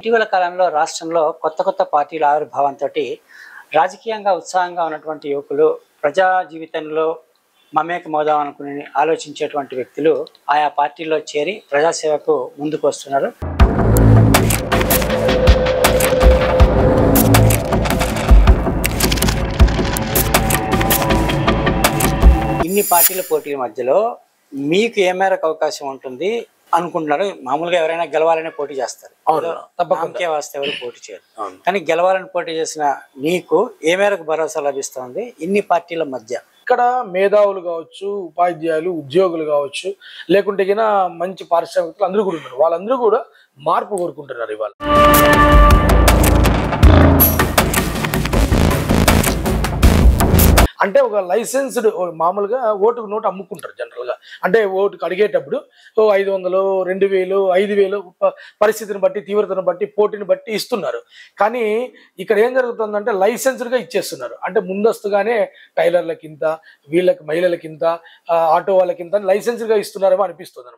ఇటీవల కాలంలో రాష్ట్రంలో కొత్త పార్టీల ఆవిర్భావంతో రాజకీయంగా ఉత్సాహంగా ఉన్నటువంటి యువకులు ప్రజా జీవితంలో మమేకమవుదాం అనుకుని ఆలోచించేటువంటి వ్యక్తులు ఆయా పార్టీల్లో చేరి ప్రజాసేవకు ముందుకు వస్తున్నారు. ఇన్ని పార్టీల పోటీ మధ్యలో మీకు ఏ మేరకు అవకాశం ఉంటుంది అనుకుంటున్నారు? మామూలుగా ఎవరైనా గెలవాలనే పోటీ చేస్తారు, తప్పకుండా వస్తే ఎవరు పోటీ చేయరు. కానీ గెలవాలని పోటీ చేసిన నీకు ఏ మేరకు భరోసా లభిస్తుంది ఇన్ని పార్టీల మధ్య? ఇక్కడ మేధావులు కావచ్చు, ఉపాధ్యాయులు, ఉద్యోగులు కావచ్చు, లేకుంటే మంచి పారిశ్రామికలు అందరూ కూడా ఉన్నారు. వాళ్ళందరూ కూడా మార్పు కోరుకుంటున్నారు ఇవాళ. అంటే ఒక లైసెన్స్డ్ మామూలుగా ఓటుకు నోటు అమ్ముకుంటారు జనరల్గా. అంటే ఓటుకు అడిగేటప్పుడు 500, 2000, 5000 పరిస్థితిని బట్టి, తీవ్రతను బట్టి, పోటీని బట్టి ఇస్తున్నారు. కానీ ఇక్కడ ఏం జరుగుతుందంటే లైసెన్స్డ్గా ఇచ్చేస్తున్నారు. అంటే ముందస్తుగానే టైలర్లకింత, వీళ్ళకి మహిళలకింత, ఆటో వాళ్ళకింత లైసెన్స్డ్గా ఇస్తున్నారేమో అనిపిస్తుంది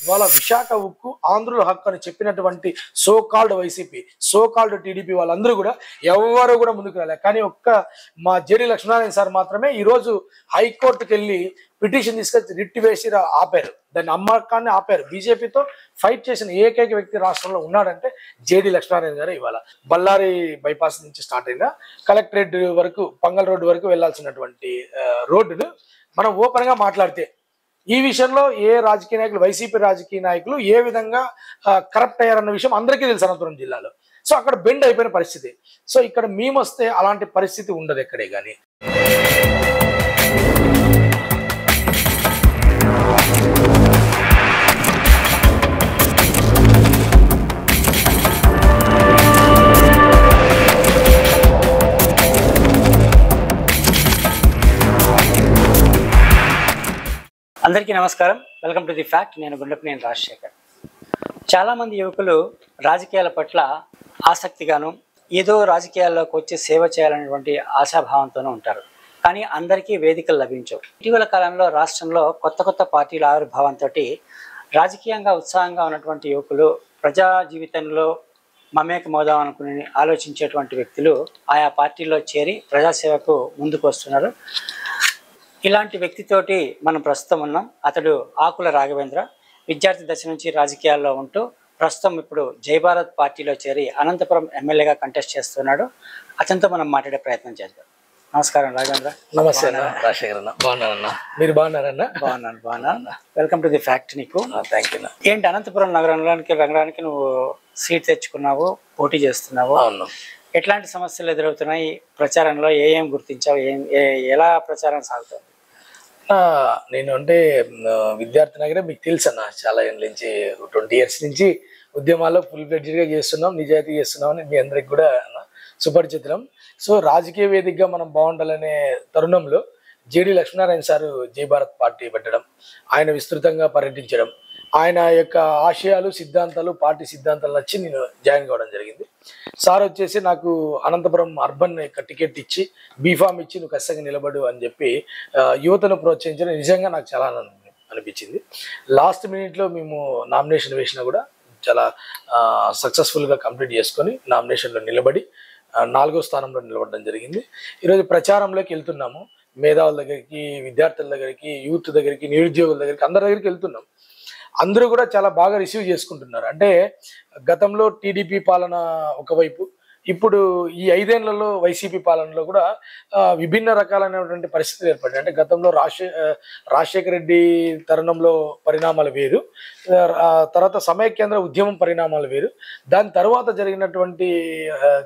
ఇవాళ విశాఖ ఉక్కు ఆంధ్రుల హక్కు అని చెప్పినటువంటి so called YCP, so called TDP వాళ్ళందరూ కూడా ఎవరు కూడా ముందుకు రాలే. కానీ మా జేడీ లక్ష్మీనారాయణ సార్ మాత్రమే ఈరోజు హైకోర్టుకు వెళ్ళి పిటిషన్ తీసుకొచ్చి రిట్ వేసి ఆపారు. దాన్ని అమ్మకాన్ని ఆపారు. బీజేపీతో ఫైట్ చేసిన ఏకైక వ్యక్తి రాష్ట్రంలో ఉన్నాడంటే జేడీ లక్ష్మీనారాయణ గారు. ఇవాళ బళ్ళారి బైపాస్ నుంచి స్టార్ట్ అయిన కలెక్టరేట్ వరకు, పంగల్ రోడ్డు వరకు వెళ్లాల్సినటువంటి రోడ్డును మనం ఓపెన్ గా మాట్లాడితే ఈ విషయంలో ఏ రాజకీయ నాయకులు, వైసీపీ రాజకీయ నాయకులు ఏ విధంగా కరప్ట్ అయ్యారన్న విషయం అందరికీ తెలుసు అనంతపురం జిల్లాలో. సో అక్కడ బెండ్ అయిపోయిన పరిస్థితి. సో ఇక్కడ మేము వస్తే అలాంటి పరిస్థితి ఉండదు ఎక్కడే కానీ. అందరికీ నమస్కారం. Welcome to the fact. నేను గుండెపనేని రాజశేఖర్. చాలామంది యువకులు రాజకీయాల పట్ల ఆసక్తిగాను, ఏదో రాజకీయాల్లోకి వచ్చి సేవ చేయాలనేటువంటి ఆశాభావంతోనూ ఉంటారు. కానీ అందరికీ వేదికలు లభించవు. ఇటీవల కాలంలో రాష్ట్రంలో కొత్త పార్టీల ఆవిర్భావంతో రాజకీయంగా ఉత్సాహంగా ఉన్నటువంటి యువకులు ప్రజా జీవితంలో మమేకమవుదాం అనుకుని ఆలోచించేటువంటి వ్యక్తులు ఆయా పార్టీల్లో చేరి ప్రజాసేవకు ముందుకు వస్తున్నారు. ఇలాంటి వ్యక్తితోటి మనం ప్రస్తుతం ఉన్నాం. అతడు ఆకుల రాఘవేంద్ర. విద్యార్థి దశ నుంచి రాజకీయాల్లో ఉంటూ ప్రస్తుతం ఇప్పుడు జై భారత్ పార్టీలో చేరి అనంతపురం ఎమ్మెల్యేగా కంటెస్ట్ చేస్తున్నాడు. అతనితో మనం మాట్లాడే ప్రయత్నం చేద్దాం. నమస్కారం రాఘవేంద్ర. నమస్తే రాజశేఖర్ అన్న. బాగున్నారన్నా? మీరు బాగున్నారన్నా? బాగున్నాను. Welcome to the fact. నీకు థ్యాంక్ యూ. ఏంటి అనంతపురం నగరానికి నువ్వు సీట్ తెచ్చుకున్నావు, పోటీ చేస్తున్నావు. అవును. ఎట్లాంటి సమస్యలు ఎదురవుతున్నాయి? ప్రచారంలో ఏం గుర్తించావు? ఎలా ప్రచారం సాగుతుంది? నేను అంటే విద్యార్థి నగరే మీకు తెలుసు అన్న, చాలా ఏళ్ళ నుంచి 20 years నుంచి ఉద్యమాల్లో ఫుల్ ఫ్లెడ్జ్డ్గా చేస్తున్నాం, నిజాయితీ చేస్తున్నాం అని మీ అందరికి కూడా సుపరిచితం. సో రాజకీయ వేదికగా మనం బాగుండాలనే తరుణంలో జేడీ లక్ష్మీనారాయణ సారు జై భారత్ పార్టీ పెట్టడం, ఆయన విస్తృతంగా పర్యటించడం, ఆయన యొక్క ఆశయాలు, సిద్ధాంతాలు, పార్టీ సిద్ధాంతాలు నచ్చి నేను జాయిన్ కావడం జరిగింది. సార్ వచ్చేసి నాకు అనంతపురం అర్బన్ యొక్క టికెట్ ఇచ్చి, బీఫామ్ ఇచ్చి నువ్వు ఖచ్చితంగా నిలబడు అని చెప్పి యువతను ప్రోత్సహించడం నిజంగా నాకు చాలా అనిపించింది. లాస్ట్ మినిట్లో మేము నామినేషన్ వేసినా కూడా చాలా సక్సెస్ఫుల్గా కంప్లీట్ చేసుకొని నామినేషన్లో నిలబడి 4వ స్థానంలో నిలబడడం జరిగింది. ఈరోజు ప్రచారంలోకి వెళ్తున్నాము. మేధావుల దగ్గరికి, విద్యార్థుల దగ్గరికి, యూత్ దగ్గరికి, నిరుద్యోగుల దగ్గరికి, అందరి దగ్గరికి వెళ్తున్నాం. అందరూ కూడా చాలా బాగా రిసీవ్ చేసుకుంటున్నారు. అంటే గతంలో టీడీపీ పాలన ఒకవైపు, ఇప్పుడు ఈ 5 ఏళ్లలో వైసీపీ పాలనలో కూడా విభిన్న రకాలైనటువంటి పరిస్థితులు ఏర్పడ్డాయి. అంటే గతంలో రాజశేఖర రెడ్డి తరుణంలో పరిణామాలు వేరు, తర్వాత సమైక్యాంధ్ర ఉద్యమం పరిణామాలు వేరు, దాని తర్వాత జరిగినటువంటి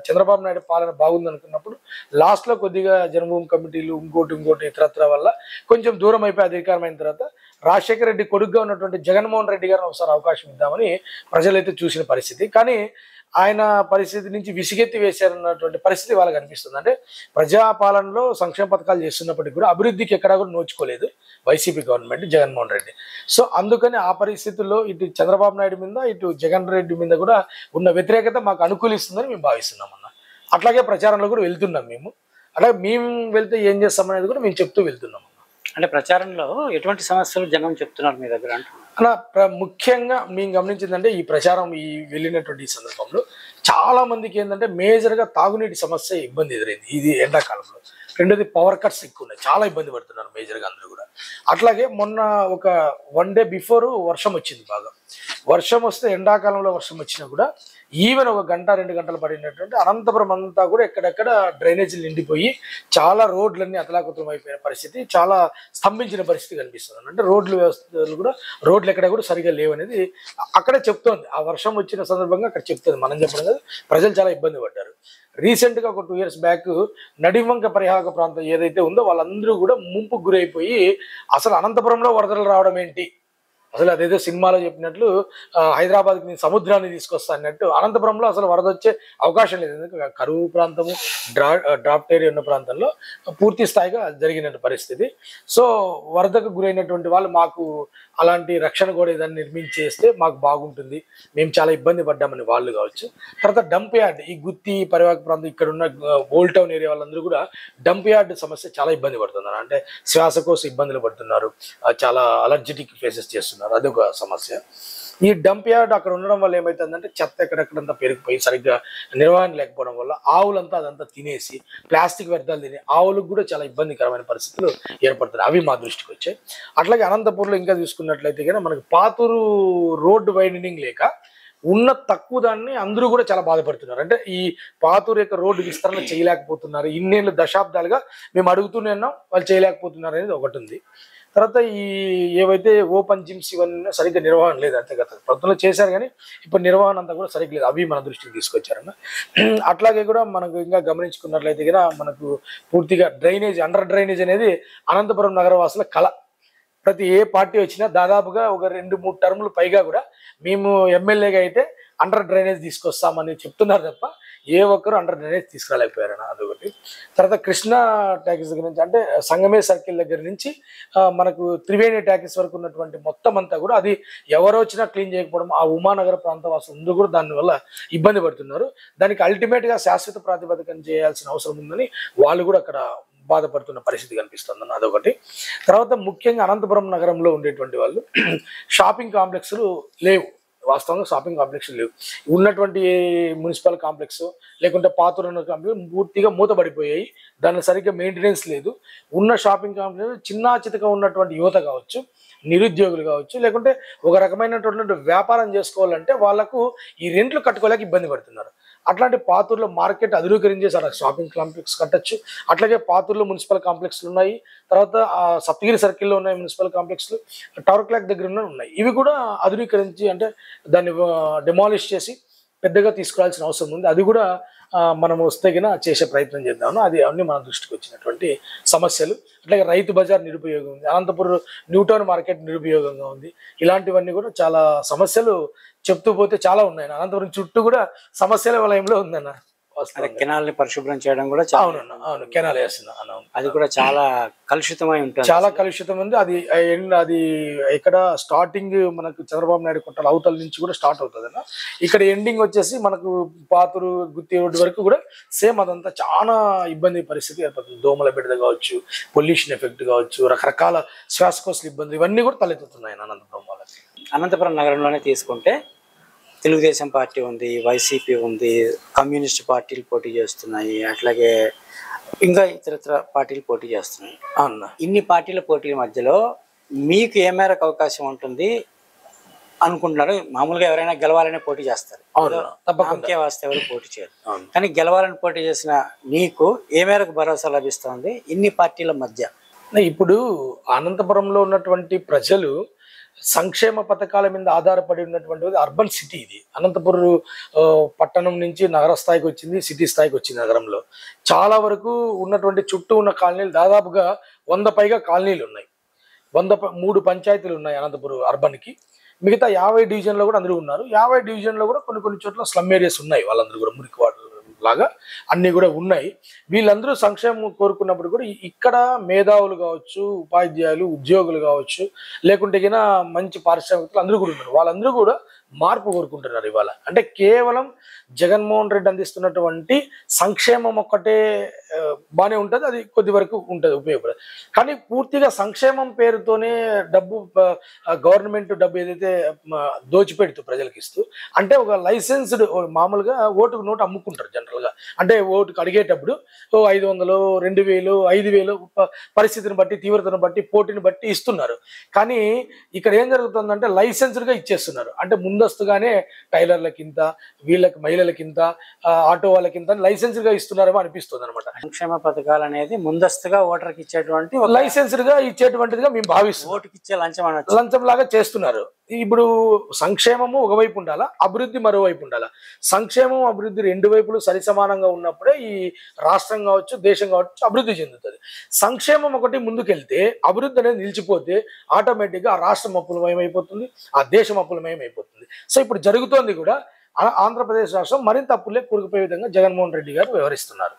చంద్రబాబు నాయుడు పాలన బాగుంది అనుకున్నప్పుడు లాస్ట్లో కొద్దిగా జన్మభూమి కమిటీలు ఇంకోటి ఇతరత్ర వల్ల కొంచెం దూరం అయిపోయి అధికారమైన తర్వాత రాజశేఖర రెడ్డి కొడుకుగా ఉన్నటువంటి జగన్మోహన్ రెడ్డి గారిని ఒకసారి అవకాశం ఇద్దామని ప్రజలైతే చూసిన పరిస్థితి. కానీ ఆయన పరిస్థితి నుంచి విసిగెత్తి వేశారన్నటువంటి పరిస్థితి వాళ్ళకి అనిపిస్తుంది. అంటే ప్రజాపాలనలో సంక్షేమ పథకాలు చేస్తున్నప్పటికీ కూడా అభివృద్ధికి ఎక్కడా కూడా నోచుకోలేదు YCP government, Jaganmohan Reddy. So అందుకని ఆ పరిస్థితుల్లో ఇటు చంద్రబాబు నాయుడు మీద, ఇటు జగన్ రెడ్డి మీద కూడా ఉన్న వ్యతిరేకత మాకు అనుకూలిస్తుందని మేము భావిస్తున్నాం అన్న. అట్లాగే ప్రచారంలో కూడా వెళ్తున్నాం మేము. అలాగే మేము వెళ్తే ఏం చేస్తాం అనేది కూడా మేము చెప్తూ వెళ్తున్నాం. అంటే ప్రచారంలో ఎటువంటి సమస్యలు జనం చెప్తున్నారు మీ దగ్గర అంటున్నారు? అలా ముఖ్యంగా మేము గమనించిందంటే ఈ ప్రచారం ఈ వెళ్ళినటువంటి ఈ సందర్భంలో చాలా మందికి ఏంటంటే మేజర్గా తాగునీటి సమస్య ఇబ్బంది ఎదురైంది ఇది ఎండాకాలంలో. రెండోది పవర్ కట్స్ ఎక్కువ ఉన్నాయి, చాలా ఇబ్బంది పడుతున్నారు మేజర్గా అందరూ కూడా. అట్లాగే మొన్న ఒక 1 డే బిఫోర్ వర్షం వచ్చింది బాగా. వర్షం వస్తే ఎండాకాలంలో వర్షం వచ్చినా కూడా ఈవెన్ 1 గంట 2 గంటలు పడినటువంటి అనంతపురం అంతా కూడా ఎక్కడెక్కడ డ్రైనేజీలు నిండిపోయి చాలా రోడ్లన్నీ అతలాకుతలం అయిపోయిన పరిస్థితి, చాలా స్తంభించిన పరిస్థితి కనిపిస్తుంది. అంటే రోడ్లు వ్యవస్థలు కూడా రోడ్లు ఎక్కడ కూడా సరిగా లేవనేది అక్కడే చెప్తోంది. ఆ వర్షం వచ్చిన సందర్భంగా అక్కడ చెప్తుంది, మనం చెప్పడం కాదు. ప్రజలు చాలా ఇబ్బంది పడ్డారు. రీసెంట్గా ఒక 2 years బ్యాక్ నడివంక పరిహాక ప్రాంతం ఏదైతే ఉందో వాళ్ళందరూ కూడా ముంపుకు గురైపోయి అసలు అనంతపురంలో వరదలు రావడం ఏంటి, అసలు అదేదో సినిమాలో చెప్పినట్లు హైదరాబాద్కి నేను సముద్రాన్ని తీసుకొస్తా అన్నట్టు అనంతపురంలో అసలు వరద వచ్చే అవకాశం లేదు. ఎందుకంటే కరువు ప్రాంతము, డ్రాఫ్ట్ ఏరియా ఉన్న ప్రాంతంలో పూర్తి స్థాయిగా జరిగిన పరిస్థితి. సో వరదకు గురైనటువంటి వాళ్ళు మాకు అలాంటి రక్షణ కూడా ఏదైనా నిర్మించేస్తే మాకు బాగుంటుంది, మేము చాలా ఇబ్బంది పడ్డామని వాళ్ళు కావచ్చు. తర్వాత డంప్ యార్డ్, ఈ గుత్తి పరివాహక ప్రాంతం ఇక్కడ ఉన్న ఓల్డ్ టౌన్ ఏరియా వాళ్ళందరూ కూడా డంప్ యార్డ్ సమస్య చాలా ఇబ్బంది పడుతున్నారు. అంటే శ్వాసకోశ ఇబ్బందులు పడుతున్నారు, చాలా అలర్జెటిక్ ఫేసెస్ చేస్తున్నారు, అదొక సమస్య. ఈ డంప్ యార్డ్ అక్కడ ఉండడం వల్ల ఏమవుతుందంటే చెత్త ఎక్కడెక్కడంతా పెరిగిపోయి సరిగ్గా నిర్వహణ లేకపోవడం వల్ల ఆవులంతా అదంతా తినేసి ప్లాస్టిక్ వ్యర్థాలు తిని ఆవులకు కూడా చాలా ఇబ్బందికరమైన పరిస్థితులు ఏర్పడుతున్నాయి. అవి మా దృష్టికి వచ్చాయి. అట్లాగే అనంతపూర్లో ఇంకా చూసుకున్నట్లయితే కానీ మనకి పాతూరు రోడ్డు వైడనింగ్ లేక ఉన్న తక్కువ దాన్ని అందరూ కూడా చాలా బాధపడుతున్నారు. అంటే ఈ పాతూరు యొక్క రోడ్డు విస్తరణ చేయలేకపోతున్నారు, ఇన్నేళ్ళు దశాబ్దాలుగా మేము అడుగుతూనే ఉన్నాం, వాళ్ళు చేయలేకపోతున్నారు అనేది ఒకటి ఉంది. తర్వాత ఈ ఏవైతే ఓపెన్ జిమ్స్ ఇవన్నీ సరిగ్గా నిర్వహణ లేదు. అంతే గత ప్రభుత్వంలో చేశారు కానీ ఇప్పుడు నిర్వహణ అంతా కూడా సరిగ్గా లేదు, అవి మన దృష్టికి తీసుకొచ్చారన్న. అట్లాగే కూడా మనకు ఇంకా గమనించుకున్నట్లయితే కూడా మనకు పూర్తిగా డ్రైనేజ్, అండర్ డ్రైనేజ్ అనేది అనంతపురం నగరవాసుల కళ. ప్రతి ఏ పార్టీ వచ్చినా దాదాపుగా ఒక 2-3 టర్ములు పైగా కూడా మేము ఎమ్మెల్యేగా అయితే అండర్ డ్రైనేజ్ తీసుకొస్తామని చెప్తున్నారు తప్ప ఏ ఒక్కరు అండర్ డ్రైనేజ్ తీసుకురాలేకపోయారన్న, అదొకటి. తర్వాత కృష్ణా ట్యాక్స్ దగ్గర నుంచి అంటే సంగమే సర్కిల్ దగ్గర నుంచి మనకు త్రివేణి ట్యాక్స్ వరకు ఉన్నటువంటి మొత్తం అంతా కూడా అది ఎవరు వచ్చినా క్లీన్ చేయకపోవడం, ఆ ఉమానగర ప్రాంత వాసులు అందరూ కూడా దానివల్ల ఇబ్బంది పడుతున్నారు. దానికి అల్టిమేట్గా శాశ్వత ప్రాతిపదికన చేయాల్సిన అవసరం ఉందని వాళ్ళు కూడా అక్కడ బాధపడుతున్న పరిస్థితి కనిపిస్తుంది, అదొకటి. తర్వాత ముఖ్యంగా అనంతపురం నగరంలో ఉండేటువంటి వాళ్ళు షాపింగ్ కాంప్లెక్స్లు లేవు, వాస్తవంగా షాపింగ్ కాంప్లెక్స్ లేవు. ఉన్నటువంటి మున్సిపల్ కాంప్లెక్స్ లేకుంటే పాతూరు కాంప్లెక్స్ పూర్తిగా మూతపడిపోయాయి, దాన్ని సరిగ్గా మెయింటెనెన్స్ లేదు. ఉన్న షాపింగ్ కాంప్లెక్స్ చిన్నా చితక ఉన్నటువంటి యువత కావచ్చు, నిరుద్యోగులు కావచ్చు, లేకుంటే ఒక రకమైనటువంటి వ్యాపారం చేసుకోవాలంటే వాళ్ళకు ఈ రెంట్లు కట్టుకోలేక ఇబ్బంది పడుతున్నారు. అట్లాంటి పాతూరులో మార్కెట్ అధునీకరించేసి అక్కడ షాపింగ్ కాంప్లెక్స్ కట్టచ్చు. అట్లాగే పాతూరులో మున్సిపల్ కాంప్లెక్స్లు ఉన్నాయి, తర్వాత సప్తగిరి సర్కిల్లో ఉన్నాయి మున్సిపల్ కాంప్లెక్స్లు, టవర్ క్లాక్ దగ్గర ఉన్నాయి. ఇవి కూడా అధునీకరించి అంటే దాన్ని డెమాలిష్ చేసి పెద్దగా తీసుకురావాల్సిన అవసరం ఉంది. అది కూడా మనం వస్తే గిన చేసే ప్రయత్నం చేద్దాము. అది అన్ని మన దృష్టికి వచ్చినటువంటి సమస్యలు. అట్లాగే రైతు బజార్ నిరుపయోగం ఉంది, అనంతపురం న్యూటౌన్ మార్కెట్ నిరుపయోగంగా ఉంది. ఇలాంటివన్నీ కూడా చాలా సమస్యలు చెప్తూ పోతే చాలా ఉన్నాయి. అనంతపురం చుట్టూ కూడా సమస్యల వలయంలో ఉందన్న. కెనాల్ని పరిశుభ్రం చేయడం కూడా అవును, కెనాల్ వేస్తున్నా, అది కూడా చాలా కలుషితమై ఉంటుంది, చాలా కలుషితం ఉంది. అది ఇక్కడ స్టార్టింగ్ మనకు చంద్రబాబు నాయుడు కొట్టాలి అవతల నుంచి కూడా స్టార్ట్ అవుతుంది అన్న. ఇక్కడ ఎండింగ్ వచ్చేసి మనకు పాతూరు గుత్తి రోడ్డు వరకు కూడా సేమ్ అదంతా చాలా ఇబ్బంది పరిస్థితి ఏర్పడుతుంది. దోమల బిడ్డ కావచ్చు, పొల్యూషన్ ఎఫెక్ట్ కావచ్చు, రకరకాల శ్వాసకోశ ఇబ్బందులు ఇవన్నీ కూడా తలెత్తుతున్నాయి అనంతపురం వాళ్ళకి. అనంతపురం నగరంలోనే తీసుకుంటే తెలుగుదేశం పార్టీ ఉంది, వైసీపీ ఉంది, కమ్యూనిస్ట్ పార్టీలు పోటీ చేస్తున్నాయి, అట్లాగే ఇంకా ఇతరత్ర పార్టీలు పోటీ చేస్తున్నాయి అన్న. ఇన్ని పార్టీల పోటీల మధ్యలో మీకు ఏ మేరకు అవకాశం ఉంటుంది అనుకుంటున్నారు? మామూలుగా ఎవరైనా గెలవాలనే పోటీ చేస్తారు, తప్పకుండా వస్తే ఎవరు పోటీ చేయరు. కానీ గెలవాలని పోటీ చేసిన నీకు ఏ మేరకు భరోసా లభిస్తుంది ఇన్ని పార్టీల మధ్య? ఇప్పుడు అనంతపురంలో ఉన్నటువంటి ప్రజలు సంక్షేమ పథకాల మీద ఆధారపడి ఉన్నటువంటి అర్బన్ సిటీ ఇది. అనంతపురం పట్టణం నుంచి నగర స్థాయికి వచ్చింది, సిటీ స్థాయికి వచ్చింది. నగరంలో చాలా వరకు ఉన్నటువంటి చుట్టూ ఉన్న కాలనీలు దాదాపుగా 100 పైగా కాలనీలు ఉన్నాయి. 103 పంచాయతీలు ఉన్నాయి అనంతపురం అర్బన్కి. మిగతా 50 డివిజన్లో కూడా అందరూ ఉన్నారు. 50 డివిజన్లో కూడా కొన్ని చోట్ల స్లమ్ ఏరియాస్ ఉన్నాయి, వాళ్ళందరూ కూడా మురికి వాడలు లాగా అన్నీ కూడా ఉన్నాయి. వీళ్ళందరూ సంక్షేమం కోరుకున్నప్పుడు కూడా ఇక్కడ మేధావులు కావచ్చు, ఉపాధ్యాయులు, ఉద్యోగులు కావచ్చు, లేకుంటే కినా మంచి పారిశ్రామికలు అందరూ కూడా ఉన్నారు. వాళ్ళందరూ కూడా మార్పు కోరుకుంటున్నారు ఇవాళ. అంటే కేవలం జగన్మోహన్ రెడ్డి అందిస్తున్నటువంటి సంక్షేమం ఒక్కటే బాగానే ఉంటుంది, అది కొద్ది వరకు ఉంటుంది, ఉపయోగపడదు. కానీ పూర్తిగా సంక్షేమం పేరుతోనే డబ్బు గవర్నమెంట్ డబ్బు ఏదైతే దోచిపెడుతూ ప్రజలకు ఇస్తూ, అంటే ఒక లైసెన్స్డ్ మామూలుగా ఓటుకు నోటు అమ్ముకుంటారు జనరల్గా. అంటే ఓటుకు అడిగేటప్పుడు 500, 2000, 5000 పరిస్థితిని బట్టి, తీవ్రతను బట్టి, పోటీని బట్టి ఇస్తున్నారు. కానీ ఇక్కడ ఏం జరుగుతుందంటే లైసెన్స్డ్గా ఇచ్చేస్తున్నారు. అంటే ముందస్తుగానే టైలర్లకింత, వీళ్ళకి మహిళలకింత, ఆటో వాళ్ళకింత లైసెన్స్డ్గా ఇస్తున్నారేమో అనిపిస్తుంది అనమాట. సంక్షేమ పథకాలు అనేది ముందస్తుగా ఓటర్కి ఇచ్చేటువంటి లైసెన్స్డ్గా ఇచ్చేటువంటిదిగా మేము భావిస్తాం. ఓటుకి ఇచ్చే లంచం లంచం లాగా చేస్తున్నారు. ఇప్పుడు సంక్షేమము ఒకవైపు ఉండాలా, అభివృద్ధి మరోవైపు ఉండాలా. సంక్షేమం అభివృద్ధి రెండు వైపులు సరిసమానంగా ఉన్నప్పుడే ఈ రాష్ట్రం కావచ్చు, దేశం కావచ్చు అభివృద్ధి చెందుతుంది. సంక్షేమం ఒకటి ముందుకెళ్తే అభివృద్ధి అనేది నిలిచిపోతే ఆటోమేటిక్గా ఆ రాష్ట్రం అప్పులమయమైపోతుంది, ఆ దేశం అప్పులమయమైపోతుంది. సో ఇప్పుడు జరుగుతోంది కూడా ఆంధ్రప్రదేశ్ రాష్ట్రం మరింత అప్పులే కూరుకుపోయే విధంగా జగన్మోహన్ రెడ్డి గారు వ్యవహరిస్తున్నారు.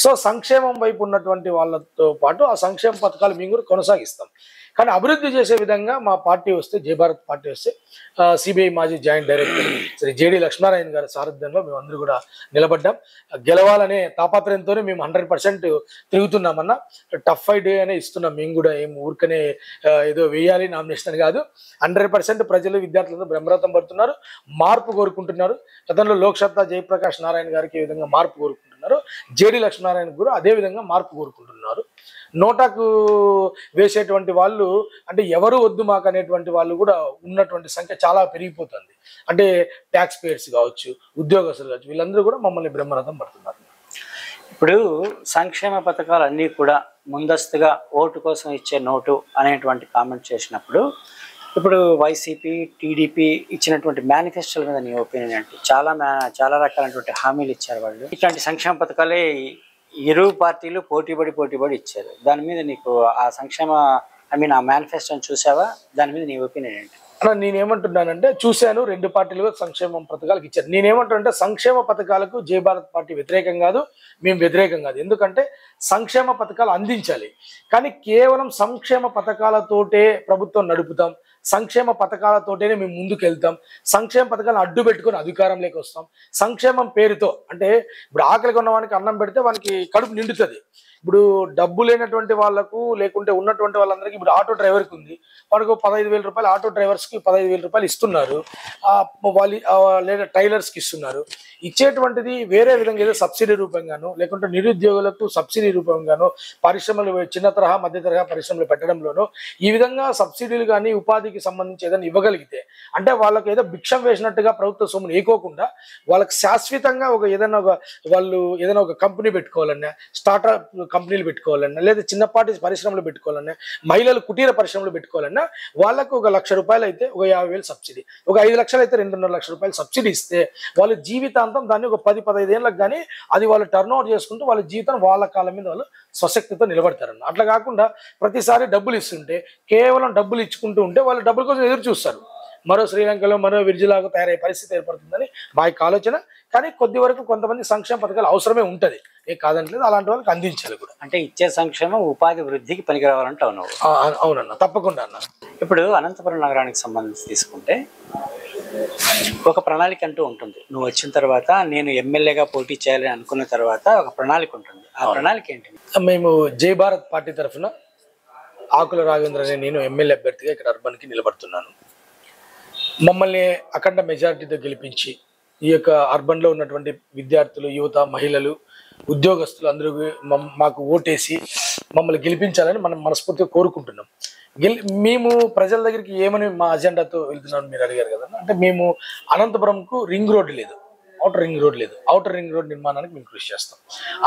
సో సంక్షేమం వైపు ఉన్నటువంటి వాళ్ళతో పాటు ఆ సంక్షేమ పథకాలు మేము కూడా కొనసాగిస్తాం. కానీ అభివృద్ధి చేసే విధంగా మా పార్టీ వస్తే, జై భారత్ పార్టీ వస్తే, సిబిఐ మాజీ joint director Shri JD Lakshminarayana గారి సారథ్యంలో మేము అందరూ కూడా నిలబడ్డాం. గెలవాలనే తాపత్రయంతోనే మేము 100% తిరుగుతున్నామన్నా. టఫ్ ఫైట్ అనే ఇస్తున్నాం. మేము కూడా ఏం ఊరికనే ఏదో వేయాలి నామినేషన్ కాదు. 100% ప్రజలు, విద్యార్థులందరూ బ్రహ్మరథం పడుతున్నారు, మార్పు కోరుకుంటున్నారు. గతంలో లోక్సత్తా జయప్రకాష్ నారాయణ గారికి ఏ విధంగా మార్పు కోరుకుంటున్నారు, జేడి లక్ష్మీనారాయణ కూడా అదే విధంగా మార్పు కోరుకుంటున్నారు. నోటాకు వేసేటువంటి వాళ్ళు, అంటే ఎవరు వద్దు మాకు అనేటువంటి వాళ్ళు కూడా ఉన్నటువంటి సంఖ్య చాలా పెరిగిపోతుంది. అంటే ట్యాక్స్ పేయర్స్ కావచ్చు, ఉద్యోగస్తులు కావచ్చు, వీళ్ళందరూ కూడా మమ్మల్ని బ్రహ్మరథం పడుతున్నారు. ఇప్పుడు సంక్షేమ పథకాలు అన్నీ కూడా ముందస్తుగా ఓటు కోసం ఇచ్చే నోటు అనేటువంటి కామెంట్ చేసినప్పుడు, ఇప్పుడు వైసీపీ, టీడీపీ ఇచ్చినటువంటి మేనిఫెస్టోల మీద నీ ఒపీనియన్ ఏంటి? చాలా రకాలైనటువంటి హామీలు ఇచ్చారు వాళ్ళు. ఇట్లాంటి సంక్షేమ పథకాలే ఇరు పార్టీలు పోటీపడి ఇచ్చారు. దాని మీద నీకు ఆ సంక్షేమ ఆ మేనిఫెస్టోని చూసావా? దాని మీద నీ ఒపీనియన్ ఏంటి? నేనేమంటున్నానంటే, చూశాను, రెండు పార్టీలు సంక్షేమ పథకాలకు ఇచ్చారు. నేనేమంటున్నా, సంక్షేమ పథకాలకు జై భారత్ పార్టీ వ్యతిరేకం కాదు, మేము వ్యతిరేకం కాదు. ఎందుకంటే సంక్షేమ పథకాలు అందించాలి. కానీ కేవలం సంక్షేమ పథకాలతోటే ప్రభుత్వం నడుపుతాం, సంక్షేమ పథకాలతోటేనే మేము ముందుకెళ్తాం, సంక్షేమ పథకాలను అడ్డు పెట్టుకొని అధికారంలోకి వస్తాం, సంక్షేమం పేరుతో. అంటే ఇప్పుడు ఆకలిగా ఉన్న వానికి అన్నం పెడితే వానికి కడుపు నిండుతుంది. ఇప్పుడు డబ్బు లేనటువంటి వాళ్ళకు, లేకుంటే ఉన్నటువంటి వాళ్ళందరికీ, ఇప్పుడు ఆటో డ్రైవర్కి ఉంది, వాడికి 15,000 రూపాయలు, ఆటో డ్రైవర్స్కి 15,000 రూపాయలు ఇస్తున్నారు, లేదా టైలర్స్కి ఇస్తున్నారు. ఇచ్చేటువంటిది వేరే విధంగా ఏదో సబ్సిడీ రూపంగానో, లేకుంటే నిరుద్యోగులకు సబ్సిడీ రూపంగానో, పరిశ్రమలు, చిన్న తరహా మధ్య తరహా పరిశ్రమలు పెట్టడంలోనో ఈ విధంగా సబ్సిడీలు కానీ ఉపాధికి సంబంధించి ఏదైనా ఇవ్వగలిగితే, అంటే వాళ్ళకి ఏదో భిక్షం వేసినట్టుగా ప్రభుత్వ సొమ్మును ఏకోకుండా వాళ్ళకి శాశ్వతంగా వాళ్ళు ఏదైనా ఒక కంపెనీ పెట్టుకోవాలన్నా, స్టార్టప్ కంపెనీలు పెట్టుకోవాలన్నా, లేదా చిన్నపాటి పరిశ్రమలు పెట్టుకోవాలన్నా, మహిళలు కుటీర పరిశ్రమలు పెట్టుకోవాలన్నా వాళ్ళకు 1,00,000 రూపాయలు అయితే 50,000 సబ్సిడీ, 5 లక్షలు అయితే 2.5 లక్షల రూపాయలు సబ్సిడీ ఇస్తే వాళ్ళు జీవితాంతం దాన్ని 10-15 ఏళ్ళకి కానీ అది వాళ్ళు టర్న్ ఓవర్ చేసుకుంటూ వాళ్ళ జీవితం వాళ్ళ కాళ్ళ మీద వాళ్ళు స్వశక్తితో నిలబడతారన్న. అట్లా కాకుండా ప్రతిసారి డబ్బులు ఇస్తుంటే, కేవలం డబ్బులు ఇచ్చుకుంటూ ఉంటే వాళ్ళు డబ్బుల కోసం ఎదురు చూస్తారు. మరో శ్రీలంకలో మరో విర్జిలాగా తయారయ్యే పరిస్థితి ఏర్పడుతుందని మా యొక్క ఆలోచన. కానీ కొద్ది వరకు కొంతమంది సంక్షేమ పథకాలు అవసరమే ఉంటుంది, ఏ కాదంటలేదు, అలాంటి వాళ్ళకి అందించాలి కూడా. అంటే ఇచ్చే సంక్షేమం ఉపాధి వృద్ధికి పనికి రావాలంటే అవును. అవునన్న, తప్పకుండా అన్న. ఇప్పుడు అనంతపురం నగరానికి సంబంధించి తీసుకుంటే ఒక ప్రణాళిక అంటూ ఉంటుంది. నువ్వు వచ్చిన తర్వాత, నేను ఎమ్మెల్యేగా పోటీ చేయాలని అనుకున్న తర్వాత ఒక ప్రణాళిక ఉంటుంది. ఆ ప్రణాళిక ఏంటి? మేము జై భారత్ పార్టీ తరఫున ఆకుల రాఘవేంద్ర అనే నేను ఎమ్మెల్యే అభ్యర్థిగా ఇక్కడ అర్బన్కి నిలబడుతున్నాను. మమ్మల్ని అఖండ మెజారిటీతో గెలిపించి ఈ యొక్క అర్బన్లో ఉన్నటువంటి విద్యార్థులు, యువత, మహిళలు, ఉద్యోగస్తులు అందరూ మాకు ఓటేసి మమ్మల్ని గెలిపించాలని మనం మనస్ఫూర్తిగా కోరుకుంటున్నాం. మేము ప్రజల దగ్గరికి ఏమని మా అజెండాతో వెళ్తున్నామని మీరు అడిగారు కదా. అంటే మేము అనంతపురంకు రింగ్ రోడ్డు లేదు, ఔటర్ రింగ్ రోడ్ లేదు. ఔటర్ రింగ్ రోడ్ నిర్మాణానికి మేము కృషి చేస్తాం.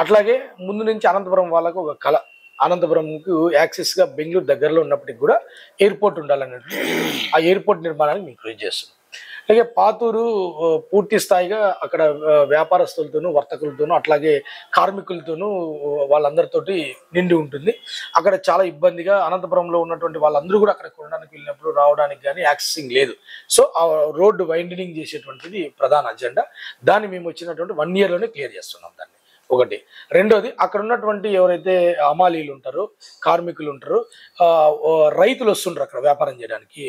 అట్లాగే ముందు నుంచి అనంతపురం వాళ్ళకు ఒక కళ, అనంతపురంకు యాక్సెస్గా బెంగళూరు దగ్గరలో ఉన్నప్పటికీ కూడా ఎయిర్పోర్ట్ ఉండాలన్నట్టు ఆ ఎయిర్పోర్ట్ నిర్మాణానికి మేము కృషి చేస్తున్నాం. అలాగే పాతూరు పూర్తి స్థాయిగా అక్కడ వ్యాపారస్తులతోనూ వర్తకులతోనూ అట్లాగే కార్మికులతోనూ వాళ్ళందరితోటి నిండి ఉంటుంది. అక్కడ చాలా ఇబ్బందిగా అనంతపురంలో ఉన్నటువంటి వాళ్ళందరూ కూడా అక్కడ కొనడానికి వెళ్ళినప్పుడు రావడానికి కానీ యాక్సెసింగ్ లేదు. సో ఆ రోడ్డు వైండనింగ్ చేసేటువంటిది ప్రధాన అజెండా. దాన్ని మేము వచ్చినటువంటి 1 year లోనే క్లియర్ చేస్తున్నాం దాన్ని. ఒకటి. రెండోది అక్కడ ఉన్నటువంటి ఎవరైతే హమాలీలు ఉంటారో, కార్మికులు ఉంటారో, రైతులు వస్తుంటారు అక్కడ వ్యాపారం చేయడానికి.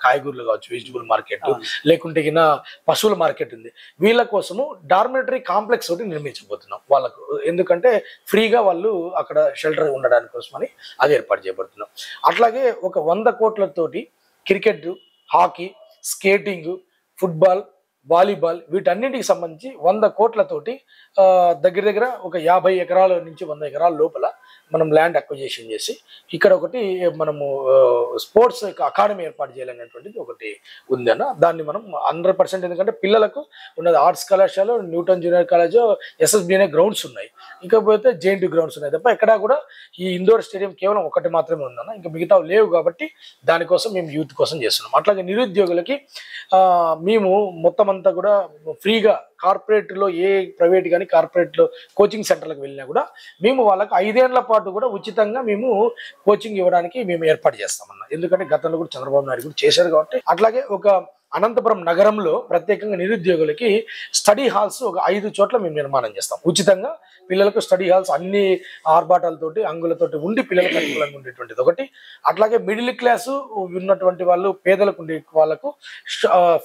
కాయగూరలు కావచ్చు, వెజిటబుల్ మార్కెట్, లేకుంటే కింద పశువుల మార్కెట్ ఉంది. వీళ్ళ కోసము డార్మెటరీ కాంప్లెక్స్ ఒకటి నిర్మించబోతున్నాం వాళ్ళకు. ఎందుకంటే ఫ్రీగా వాళ్ళు అక్కడ షెల్టర్ ఉండడానికి కోసమని అది ఏర్పాటు చేయబడుతున్నాం. అట్లాగే ఒక 100 కోట్లతోటి cricket, hockey, skating, football, volleyball వీటన్నింటికి సంబంధించి 100 కోట్లతోటి దగ్గర దగ్గర ఒక 50 ఎకరాల నుంచి 100 ఎకరాల లోపల మనం ల్యాండ్ అక్విజిషన్ చేసి ఇక్కడ ఒకటి మనము స్పోర్ట్స్ అకాడమీ ఏర్పాటు చేయాలనేటువంటిది ఒకటి ఉంది అన్న. దాన్ని మనం 100%, ఎందుకంటే పిల్లలకు ఉన్నది ఆర్ట్స్ కళాశాల, న్యూటన్ జూనియర్ కాలేజ్, ఎస్ఎస్బి అనే గ్రౌండ్స్ ఉన్నాయి. ఇంకపోతే జేఎన్టీ గ్రౌండ్స్ ఉన్నాయి తప్ప ఎక్కడా కూడా ఈ ఇండోర్ స్టేడియం కేవలం ఒకటి మాత్రమే ఉందన్న. ఇంకా మిగతా లేవు కాబట్టి దానికోసం మేము యూత్ కోసం చేస్తున్నాం. అట్లాగే నిరుద్యోగులకి మేము మొత్తం అంతా కూడా ఫ్రీగా కార్పొరేట్లో ఏ ప్రైవేట్ కానీ కార్పొరేట్లో కోచింగ్ సెంటర్లకు వెళ్ళినా కూడా మేము వాళ్ళకి 5 ఏళ్ల పాటు కూడా ఉచితంగా మేము కోచింగ్ ఇవ్వడానికి మేము ఏర్పాటు చేస్తామన్న. ఎందుకంటే గతంలో కూడా చంద్రబాబు నాయుడు కూడా చేశారు కాబట్టి. అట్లాగే ఒక అనంతపురం నగరంలో ప్రత్యేకంగా నిరుద్యోగులకి స్టడీ హాల్స్ ఒక 5 చోట్ల మేము నిర్మాణం చేస్తాం ఉచితంగా. పిల్లలకు స్టడీ హాల్స్ అన్ని ఆర్భాటాలతోటి అంగులతోటి ఉండి పిల్లలకు అనుకూలంగా ఉండేటువంటిది ఒకటి. అట్లాగే మిడిల్ క్లాసు ఉన్నటువంటి వాళ్ళు, పేదలకు ఉండే వాళ్ళకు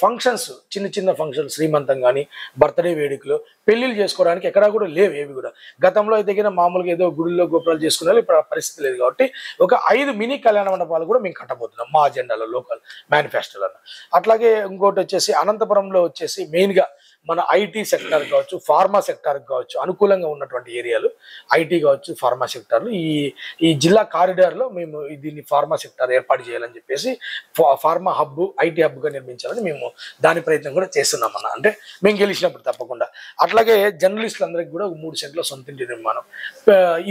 ఫంక్షన్స్, చిన్న చిన్న ఫంక్షన్స్, శ్రీమంతం కానీ, బర్త్డే వేడుకలు, పెళ్లిళ్ళు చేసుకోవడానికి ఎక్కడా కూడా లేవు ఏవి కూడా. గతంలో అయితే మామూలుగా ఏదో గుడిలో గోపురాలు చేసుకునే ఇప్పుడు ఆ పరిస్థితి లేదు కాబట్టి ఒక 5 మినీ కళ్యాణ మండపాలు కూడా మేము కట్టబోతున్నాం మా అజెండాలో, లోకల్ మేనిఫెస్టోలో. అట్లాగే ఇంకోటి వచ్చేసి అనంతపురంలో వచ్చేసి మెయిన్గా మన ఐటీ సెక్టార్ కావచ్చు, ఫార్మా సెక్టార్ కావచ్చు, అనుకూలంగా ఉన్నటువంటి ఏరియాలు ఐటీ కావచ్చు, ఫార్మా సెక్టార్లు ఈ జిల్లా కారిడార్లో మేము దీన్ని ఫార్మా సెక్టార్ ఏర్పాటు చేయాలని చెప్పేసి ఫార్మా హబ్, ఐటీ హబ్గా నిర్మించాలని మేము దాని ప్రయత్నం కూడా చేస్తున్నామన్న. అంటే మేము గెలిచినప్పుడు తప్పకుండా. అట్లాగే జర్నలిస్టులందరికీ కూడా 3 సెంట్ల సొంత ఇంటి నిర్మాణం,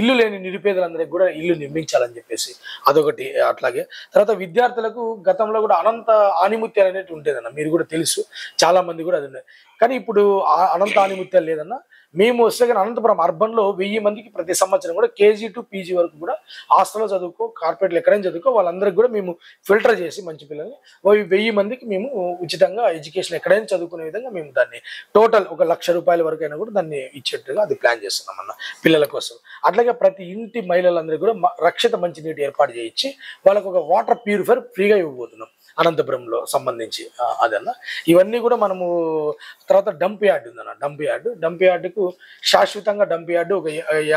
ఇల్లు లేని నిరుపేదలందరికీ కూడా ఇల్లు నిర్మించాలని చెప్పేసి అదొకటి. అట్లాగే తర్వాత విద్యార్థులకు గతంలో కూడా అనంత ఆనిముత్యాలు అనేవి ఉండేదన్న, మీరు కూడా తెలుసు, చాలా మంది కూడా అది ఉన్నాయి. కానీ ఇప్పుడు అనంత ఆనిముత్యాలు లేదన్న. మేము వస్తే కానీ అనంతపురం అర్బన్లో 1000 మందికి ప్రతి సంవత్సరం కూడా కేజీ టు పీజీ వరకు కూడా హాస్టల్లో చదువుకో, కార్పొరేట్లు ఎక్కడైనా చదువుకో వాళ్ళందరికీ కూడా మేము ఫిల్టర్ చేసి మంచి పిల్లల్ని 1000 మందికి మేము ఉచితంగా ఎడ్యుకేషన్ ఎక్కడైనా చదువుకునే విధంగా మేము దాన్ని టోటల్ 1,00,000 రూపాయల వరకు అయినా కూడా దాన్ని ఇచ్చేట్టుగా అది ప్లాన్ చేస్తున్నామన్న పిల్లల కోసం. అట్లాగే ప్రతి ఇంటి మహిళలందరికీ కూడా రక్షిత మంచినీటి ఏర్పాటు చేయించి వాళ్ళకు ఒక వాటర్ ప్యూరిఫైర్ ఫ్రీగా ఇవ్వబోతున్నాం అనంతపురంలో సంబంధించి అదన్న. ఇవన్నీ కూడా మనము తర్వాత డంప్ యార్డ్ ఉందన్న. డంప్ యార్డుకు శాశ్వతంగా డంప్ యార్డు ఒక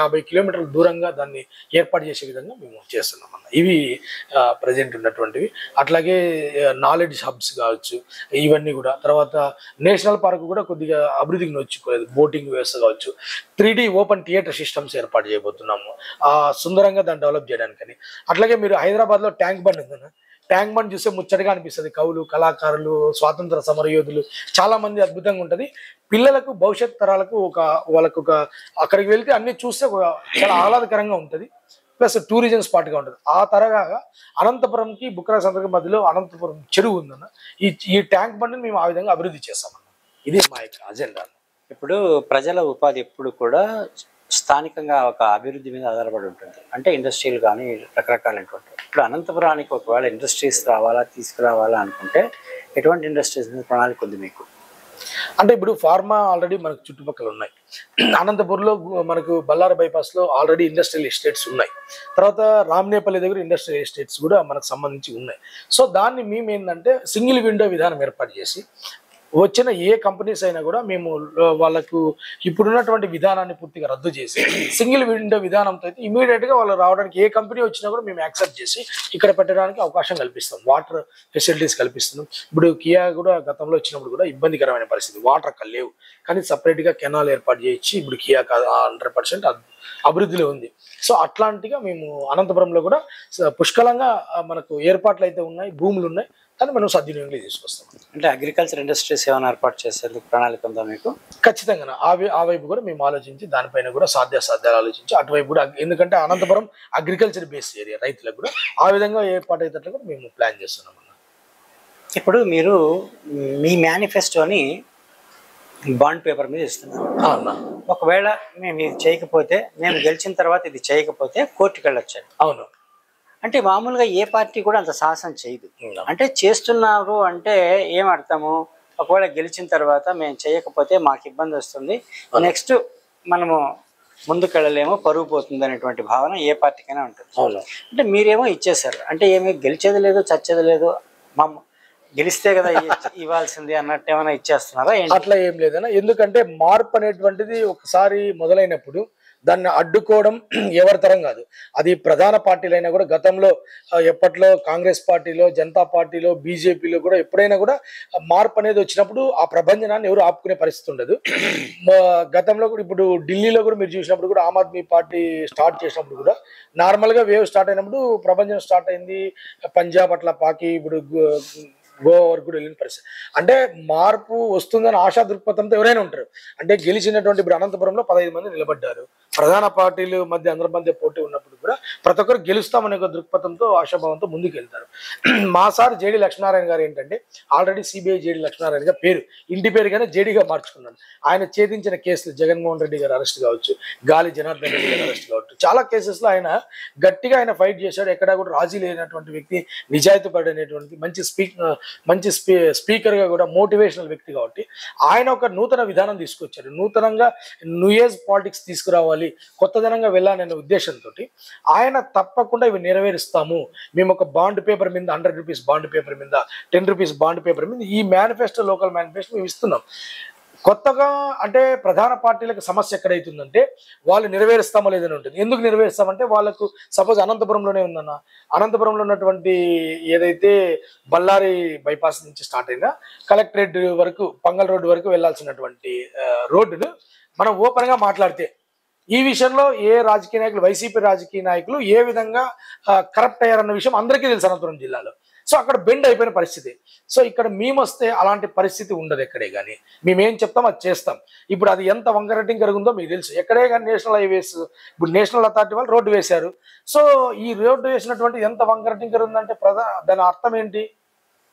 50 కిలోమీటర్ల దూరంగా దాన్ని ఏర్పాటు చేసే విధంగా మేము చేస్తున్నాం అన్న. ఇవి ప్రజెంట్ ఉన్నటువంటివి. అట్లాగే నాలెడ్జ్ హబ్స్ కావచ్చు, ఇవన్నీ కూడా. తర్వాత నేషనల్ పార్క్ కూడా కొద్దిగా అభివృద్ధికి నోచుకోలేదు. బోటింగ్ వ్యవస్థ కావచ్చు, 3D ఓపెన్ థియేటర్ సిస్టమ్స్ ఏర్పాటు చేయబోతున్నాము సుందరంగా దాన్ని డెవలప్ చేయడానికని. అట్లాగే మీరు హైదరాబాద్లో ట్యాంక్ బండ్ ఉందన్న. ట్యాంక్ బండ్ చూస్తే ముచ్చటగా అనిపిస్తుంది. కవులు, కళాకారులు, స్వాతంత్ర సమరయోధులు చాలా మంది అద్భుతంగా ఉంటుంది. పిల్లలకు, భవిష్యత్ తరాలకు వాళ్ళకు అక్కడికి వెళ్తే అన్ని చూస్తే చాలా ఆహ్లాదకరంగా ఉంటుంది. ప్లస్ టూరిజం స్పాట్గా ఉంటుంది. ఆ తరగా అనంతపురంకి బుక్కరా సందర్భం మధ్యలో అనంతపురం చెరువు ఉందన్న. ఈ ట్యాంక్ బండ్ని మేము ఆ విధంగా అభివృద్ధి చేస్తామన్న. ఇది మా యొక్క అజెండా. ఇప్పుడు ప్రజల ఉపాధి ఎప్పుడు కూడా స్థానికంగా ఒక అభివృద్ధి మీద ఆధారపడి ఉంటుంది. అంటే ఇండస్ట్రీలు కానీ రకరకాలైనటువంటి. ఇప్పుడు అనంతపురానికి ఒకవేళ ఇండస్ట్రీస్ తీసుకురావాలా అనుకుంటే ఎటువంటి ఇండస్ట్రీస్ మీద ప్రణాళిక ఉంది మీకు? అంటే ఇప్పుడు ఫార్మా ఆల్రెడీ మనకు చుట్టుపక్కల ఉన్నాయి. అనంతపురంలో మనకు బళ్ళారి బైపాస్లో ఆల్రెడీ ఇండస్ట్రియల్ ఎస్టేట్స్ ఉన్నాయి. తర్వాత రామనేపల్లి దగ్గర ఇండస్ట్రియల్ ఎస్టేట్స్ కూడా మనకు సంబంధించి ఉన్నాయి. సో దాన్ని మేము ఏంటంటే సింగిల్ విండో విధానం ఏర్పాటు చేసి వచ్చిన ఏ కంపెనీస్ అయినా కూడా మేము వాళ్ళకు ఇప్పుడున్నటువంటి విధానాన్ని పూర్తిగా రద్దు చేసి సింగిల్ విండో విధానంతో అయితే ఇమీడియట్గా వాళ్ళు రావడానికి ఏ కంపెనీ వచ్చినా కూడా మేము యాక్సెప్ట్ చేసి ఇక్కడ పెట్టడానికి అవకాశం కల్పిస్తాం. వాటర్ ఫెసిలిటీస్ కల్పిస్తున్నాం. ఇప్పుడు కియా కూడా గతంలో వచ్చినప్పుడు కూడా ఇబ్బందికరమైన పరిస్థితి, వాటర్ అక్కడ లేవు. కానీ సపరేట్గా కెనాల్ ఏర్పాటు చేయించి ఇప్పుడు కియా 100% అభివృద్ధిలో ఉంది. సో అట్లాంటిగా మేము అనంతపురంలో కూడా పుష్కలంగా మనకు ఏర్పాట్లు అయితే ఉన్నాయి, భూములు ఉన్నాయి. కానీ మనం సద్వినియోగంలో తీసుకొస్తాం. అంటే అగ్రికల్చర్ ఇండస్ట్రీస్ ఏమైనా ఏర్పాటు చేసేందుకు ప్రణాళిక ఉందా మీకు? ఖచ్చితంగా ఆ వైపు కూడా మేము ఆలోచించి దానిపైన కూడా సాధ్యాలు ఆలోచించి అటువైపు కూడా, ఎందుకంటే అనంతపురం అగ్రికల్చర్ బేస్డ్ ఏరియా, రైతులకు కూడా ఆ విధంగా ఏర్పాటు అయ్యేటట్లు కూడా మేము ప్లాన్ చేస్తున్నాం. ఇప్పుడు మీరు మీ మేనిఫెస్టోని బాండ్ పేపర్ మీద ఇస్తున్నారు. అన్న ఒకవేళ మేము ఇది చేయకపోతే, మేము గెలిచిన తర్వాత ఇది చేయకపోతే కోర్టుకు వెళ్ళొచ్చు. అవును. అంటే మామూలుగా ఏ పార్టీ కూడా అంత సాహసం చేయదు. అంటే చేస్తున్నారు అంటే ఏం అర్థము, ఒకవేళ గెలిచిన తర్వాత మేము చేయకపోతే మాకు ఇబ్బంది వస్తుంది, నెక్స్ట్ మనము ముందుకెళ్ళలేమో, పరుగు పోతుంది అనేటువంటి భావన ఏ పార్టీకైనా ఉంటుంది. అవును. అంటే మీరేమో ఇచ్చేశారు, అంటే ఏమి గెలిచేది లేదు చచ్చేది లేదు, మా గెలిస్తే కదా ఇవ్వాల్సింది అన్నట్టు ఏమైనా ఇచ్చేస్తున్నారా? అట్లా ఏం లేదన్నా. ఎందుకంటే మార్పు అనేటువంటిది ఒకసారి మొదలైనప్పుడు దాన్ని అడ్డుకోవడం ఎవరి తరం కాదు. అది ప్రధాన పార్టీలైనా కూడా గతంలో ఎప్పట్లో కాంగ్రెస్ పార్టీలో, జనతా పార్టీలో, బీజేపీలో కూడా ఎప్పుడైనా కూడా మార్పు అనేది వచ్చినప్పుడు ఆ ప్రభంజనాన్ని ఎవరు ఆపుకునే పరిస్థితి ఉండదు. గతంలో కూడా ఇప్పుడు ఢిల్లీలో కూడా మీరు చూసినప్పుడు కూడా ఆమ్ ఆద్మీ పార్టీ స్టార్ట్ చేసినప్పుడు కూడా నార్మల్గా వేవ్ స్టార్ట్ అయినప్పుడు ప్రభంజనం స్టార్ట్ అయింది. పంజాబ్ అట్లా పాకి ఇప్పుడు గోవా వరకు కూడా వెళ్ళిన పరిస్థితి. అంటే మార్పు వస్తుందని ఆశా దృక్పథంతో ఎవరైనా ఉంటారు. అంటే గెలిచినటువంటి ఇప్పుడు అనంతపురంలో 15 మంది నిలబడ్డారు. ప్రధాన పార్టీలు మధ్య అందరి మధ్య పోటీ ఉన్నప్పుడు కూడా ప్రతి ఒక్కరు గెలుస్తామనే ఒక దృక్పథంతో, ఆశాభావంతో ముందుకు వెళ్తారు. మా సార్ జేడి లక్ష్మీనారాయణ గారు ఏంటంటే ఆల్రెడీ సిబిఐ జేడి లక్ష్మీనారాయణ గారు పేరు, ఇంటి పేరుగానే జేడీగా మార్చుకున్నాడు. ఆయన ఛేదించిన కేసులు జగన్మోహన్ రెడ్డి గారు అరెస్ట్ కావచ్చు, గాలి జనార్దన్ రెడ్డి గారు అరెస్ట్ కావచ్చు, చాలా కేసెస్లో ఆయన గట్టిగా ఆయన ఫైట్ చేశాడు. ఎక్కడా కూడా రాజీ లేనటువంటి వ్యక్తి, నిజాయితీ పడనేటువంటి మంచి స్పీకర్గా కూడా మోటివేషనల్ వ్యక్తి కాబట్టి ఆయన ఒక నూతన విధానం తీసుకొచ్చారు. నూతనంగా న్యూ ఏజ్ పాలిటిక్స్ తీసుకురావాలి, కొత్తదనంగా వెళ్ళాలనే ఉద్దేశంతో ఆయన తప్పకుండా ఇవి నెరవేరుస్తాము, మేము ఒక బాండ్ పేపర్ మీద 100 రూపీస్ బాండ్ పేపర్ మీద, 10 రూపీస్ బాండ్ పేపర్ మీద ఈ మేనిఫెస్టో, లోకల్ మేనిఫెస్టో మేము ఇస్తున్నాం. కొత్తగా అంటే ప్రధాన పార్టీలకు సమస్య ఎక్కడైతుందంటే వాళ్ళు నెరవేరుస్తామో లేదని ఉంటుంది. ఎందుకు నెరవేరుస్తామంటే వాళ్ళకు సపోజ్ అనంతపురంలోనే ఉందన్న, అనంతపురంలో ఉన్నటువంటి ఏదైతే బళ్ళారి బైపాస్ నుంచి స్టార్ట్ అయినా కలెక్టరేట్ వరకు, పంగల్ రోడ్డు వరకు వెళ్లాల్సినటువంటి రోడ్డును మనం ఓపెన్గా మాట్లాడితే ఈ విషయంలో ఏ రాజకీయ నాయకులు, వైసీపీ రాజకీయ నాయకులు ఏ విధంగా కరప్ట్ అయ్యారన్న విషయం అందరికీ తెలుసు అనంతపురం జిల్లాలో. సో అక్కడ బెండ్ అయిపోయిన పరిస్థితి. సో ఇక్కడ మేము వస్తే అలాంటి పరిస్థితి ఉండదు ఎక్కడే కానీ. మేమేం చెప్తాం అది చేస్తాం. ఇప్పుడు అది ఎంత వంకరటింగ్ కరుగుందో మీకు తెలుసు. ఎక్కడే కానీ నేషనల్ హైవేస్, ఇప్పుడు నేషనల్ అథారిటీ వాళ్ళు రోడ్డు వేశారు. సో ఈ రోడ్డు వేసినటువంటి ఎంత వంకరటింగ్ కరుగుందంటే దాని అర్థం ఏంటి?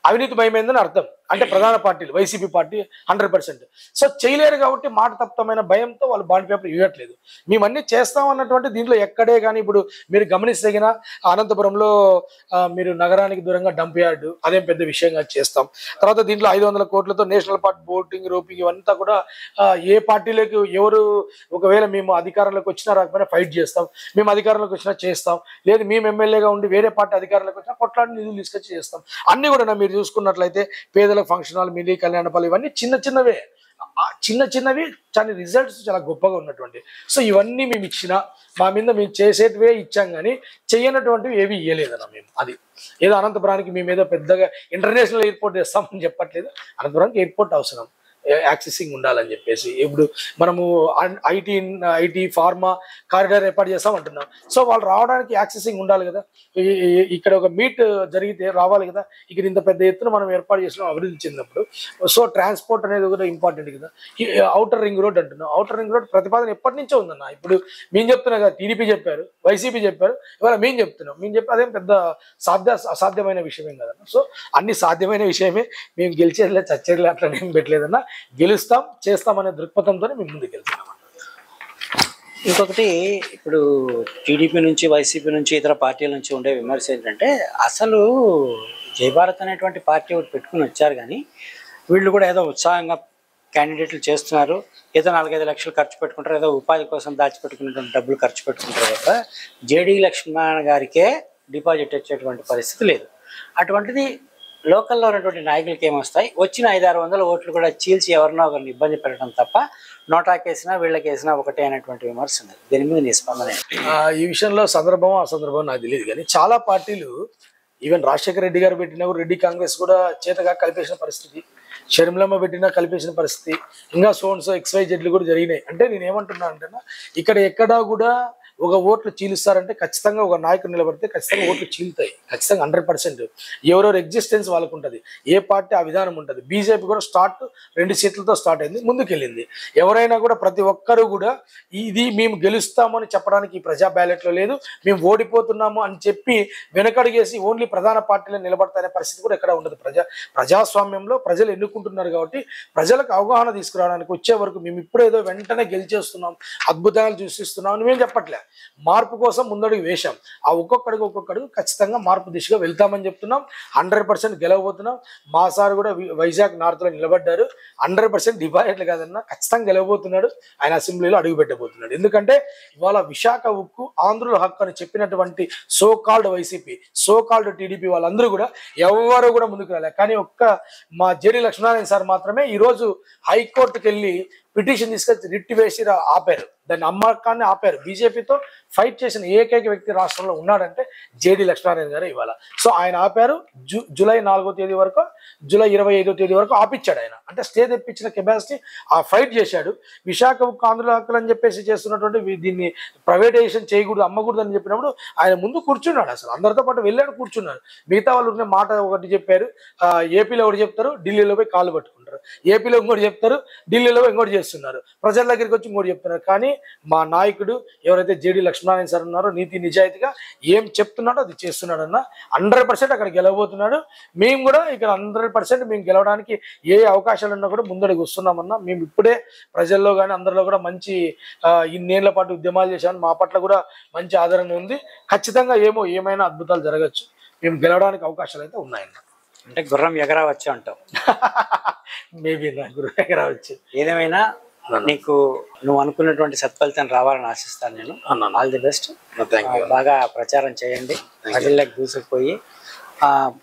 అవినీతి భయమైందని అర్థం. అంటే ప్రధాన పార్టీలు, వైసీపీ పార్టీ 100%. సో చేయలేరు కాబట్టి మాట తప్తమైన భయంతో వాళ్ళు బాండ్ పేపర్ ఇవ్వట్లేదు. మేమన్నీ చేస్తాం అన్నటువంటి దీంట్లో ఎక్కడే కానీ ఇప్పుడు మీరు గమనిస్తగిన అనంతపురంలో మీరు నగరానికి దూరంగా డంప్ యార్డు, అదేం పెద్ద విషయంగా చేస్తాం. తర్వాత దీంట్లో 500 కోట్లతో నేషనల్ పార్టీ బోటింగ్, రోపింగ్ ఇవంతా కూడా ఏ పార్టీలకు ఎవరు ఒకవేళ మేము అధికారంలోకి వచ్చినా రాకపోయినా ఫైట్ చేస్తాం, మేము అధికారంలోకి వచ్చినా చేస్తాం, లేదు మేము ఎమ్మెల్యేగా ఉండి వేరే పార్టీ అధికారంలోకి వచ్చినా కొట్లాడి నిధులు తీసుకొచ్చి చేస్తాం. అన్నీ కూడా మీరు చూసుకున్నట్లయితే పేదల ఫంక్షన్ హాల్, మినీ కళ్యాణపాలు ఇవన్నీ చిన్నవి కానీ రిజల్ట్స్ చాలా గొప్పగా ఉన్నటువంటి. సో ఇవన్నీ మేము ఇచ్చినా మా మీద మేము చేసేటివే ఇచ్చాం కానీ చెయ్యనటువంటివి ఏవి ఇవ్వలేదన్న మేము. అది ఏదో అనంతపురానికి మేము ఏదో పెద్దగా ఇంటర్నేషనల్ ఎయిర్పోర్ట్ చేస్తామని చెప్పట్లేదు. అనంతపురానికి ఎయిర్పోర్ట్ అవసరం, యాక్సెసింగ్ ఉండాలని చెప్పేసి. ఇప్పుడు మనము ఐటీ ఫార్మా కారిడార్ ఏర్పాటు చేస్తాం అంటున్నాం. సో వాళ్ళు రావడానికి యాక్సెసింగ్ ఉండాలి కదా. ఇక్కడ ఒక మీట్ జరిగితే రావాలి కదా. ఇక్కడ ఇంత పెద్ద ఎత్తున మనం ఏర్పాటు చేసినాం అభివృద్ధి చెందినప్పుడు. సో ట్రాన్స్పోర్ట్ అనేది కూడా ఇంపార్టెంట్ కదా. ఔటర్ రింగ్ రోడ్ అంటున్నాం. ఔటర్ రింగ్ రోడ్ ప్రతిపాదన ఎప్పటి నుంచో ఉందన్న. ఇప్పుడు మేము చెప్తున్నాం కదా, టీడీపీ చెప్పారు, వైసీపీ చెప్పారు, ఇవాళ మేము చెప్తున్నాం. మేము చెప్పి అదేం పెద్ద అసాధ్యమైన విషయమేం కదన్న. సో అన్ని సాధ్యమైన విషయమే. మేము గెలిచేదిలే చచ్చేదిలే అట్లా ఏం పెట్టలేదన్నా. గెలుస్తాం, చేస్తాం అనే దృక్పథంతోనే మేము ముందుకు వెళ్తున్నాం. ఇంకొకటి, ఇప్పుడు టీడీపీ నుంచి, వైసీపీ నుంచి, ఇతర పార్టీల నుంచి ఉండే విమర్శ ఏంటంటే అసలు జయభారత్ అనేటువంటి పార్టీ ఒకటి పెట్టుకుని వచ్చారు కానీ వీళ్ళు కూడా ఏదో ఉత్సాహంగా క్యాండిడేట్లు చేస్తున్నారు, ఏదో 4-5 లక్షలు ఖర్చు పెట్టుకుంటారు, ఏదో ఉపాధి కోసం దాచిపెట్టుకున్నటువంటి డబ్బులు ఖర్చు పెట్టుకుంటారు తప్ప జేడీ లక్ష్మణ్ గారికే డిపాజిట్ వచ్చేటువంటి పరిస్థితి లేదు. అటువంటిది లోకల్లో ఉన్నటువంటి నాయకులకి ఏమొస్తాయి? వచ్చిన 500-600 ఓట్లు కూడా చీల్చి ఎవరినో ఒకరిని ఇబ్బంది పెట్టడం తప్ప నోటాకేసినా వీళ్ళకేసినా ఒకటే అనేటువంటి విమర్శ ఉంది. దీని మీద నీ స్పందన? ఈ విషయంలో సందర్భం అసందర్భం నాకు తెలియదు కానీ చాలా పార్టీలు, ఈవెన్ రాజశేఖర రెడ్డి గారు పెట్టినా కూడా రెడ్డి కాంగ్రెస్ కూడా చేతగా కలిపేసిన పరిస్థితి, షర్మిలమ్మ పెట్టినా కలిపేసిన పరిస్థితి, ఇంకా సోన్స్ XYZ కూడా జరిగినాయి. అంటే నేను ఏమంటున్నా అంటే ఇక్కడ ఎక్కడా కూడా ఒక ఓట్లు చీలుస్తారంటే ఖచ్చితంగా ఒక నాయకుడు నిలబడితే ఖచ్చితంగా ఓట్లు చీలుతాయి, ఖచ్చితంగా 100%. ఎవరెవరు ఎగ్జిస్టెన్స్ వాళ్ళకు ఉంటుంది, ఏ పార్టీ ఆ విధానం ఉంటుంది. బీజేపీ కూడా 2 సీట్లతో స్టార్ట్ అయింది, ముందుకెళ్ళింది. ఎవరైనా కూడా ప్రతి ఒక్కరూ కూడా ఇది మేము గెలుస్తాము అని చెప్పడానికి ఈ ప్రజా బ్యాలెట్లో లేదు, మేము ఓడిపోతున్నాము అని చెప్పి వెనకడిగేసి ఓన్లీ ప్రధాన పార్టీలో నిలబడతానే పరిస్థితి కూడా ఎక్కడ ఉండదు. ప్రజాస్వామ్యంలో ప్రజలు ఎన్నుకుంటున్నారు కాబట్టి ప్రజలకు అవగాహన తీసుకురావడానికి వచ్చే వరకు మేము ఇప్పుడేదో వెంటనే గెలిచేస్తున్నాం, అద్భుతాలు సృష్టిస్తున్నాం అని మేము చెప్పట్లే. మార్పు కోసం ముందడుగు వేశాం. ఆ ఒక్కొక్కడుగు ఖచ్చితంగా మార్పు దిశగా వెళ్తామని చెప్తున్నాం. 100% గెలవబోతున్నాం. మా సార్ కూడా వైజాగ్ నార్త్లో నిలబడ్డారు. 100% డిపాజిట్లు కాదన్నా ఖచ్చితంగా గెలవబోతున్నాడు. ఆయన అసెంబ్లీలో అడుగు పెట్టబోతున్నాడు. ఎందుకంటే ఇవాళ విశాఖ ఉక్కు ఆంధ్రుల హక్కు అని చెప్పినటువంటి so called YCP, so called TDP వాళ్ళందరూ కూడా ఎవరు కూడా ముందుకు రాలేదు. కానీ మా జేడి లక్ష్మీనారాయణ సార్ మాత్రమే ఈరోజు హైకోర్టుకి వెళ్ళి పిటిషన్ తీసుకొచ్చి రిట్ వేసి ఆపారు, దాన్ని అమ్మకాన్ని ఆపారు. బీజేపీతో ఫైట్ చేసిన ఏకైక వ్యక్తి రాష్ట్రంలో ఉన్నాడంటే జేడి లక్ష్మీనారాయణ గారు ఇవాళ. సో ఆయన ఆపారు. జూలై 4వ తేదీ వరకు, జూలై 25వ తేదీ వరకు ఆపిచ్చాడు ఆయన. అంటే స్టే తెప్పించిన కెపాసిటీ ఆ ఫైట్ చేశాడు. విశాఖ ఆంధ్రుల హక్కులు అని చెప్పేసి చేస్తున్నటువంటి దీన్ని ప్రైవేటైజేషన్ చేయకూడదు, అమ్మకూడదు అని చెప్పినప్పుడు ఆయన ముందు కూర్చున్నాడు. అసలు అందరితో పాటు వెళ్ళాడు, కూర్చున్నాడు. మిగతా వాళ్ళు ఉన్న మాట ఒకటి చెప్పారు, ఏపీలో ఒకటి చెప్తారు, ఢిల్లీలో పోయి కాళ్ళు పట్టుకుంటారు. ఏపీలో ఇంకోటి చెప్తారు, ఢిల్లీలో ఇంకోటి చేస్తున్నారు, ప్రజల దగ్గరికి వచ్చి ఇంకోటి చెప్తున్నారు. కానీ మా నాయకుడు ఎవరైతే జేడి లక్ష్మీనారాయణ సార్ ఉన్నారో నీతి నిజాయితీగా ఏం చెప్తున్నాడో అది చేస్తున్నాడన్న 100% అక్కడ గెలవబోతున్నాడు. మేము కూడా ఇక్కడ 100% మేము గెలవడానికి ఏ అవకాశాలు ఉన్నా కూడా ముందడుగు వస్తున్నామన్నా. మేము ఇప్పుడే ప్రజల్లో కానీ అందరిలో కూడా మంచి ఇన్నేళ్ల పాటు ఉద్యమాలు చేశామని మా పట్ల కూడా మంచి ఆదరణ ఉంది. ఖచ్చితంగా ఏమైనా అద్భుతాలు జరగచ్చు. మేము గెలవడానికి అవకాశాలు అయితే ఉన్నాయన్న. అంటే గుర్రం ఎగరవచ్చు అంటావు. మేబీ నా గుర్రం ఎగరవచ్చు. ఏదేమైనా నీకు నువ్వు అనుకున్నటువంటి సత్ఫలితం రావాలని ఆశిస్తాను నేను. All the best. బాగా ప్రచారం చేయండి, ప్రజలకు దూసుకుపోయి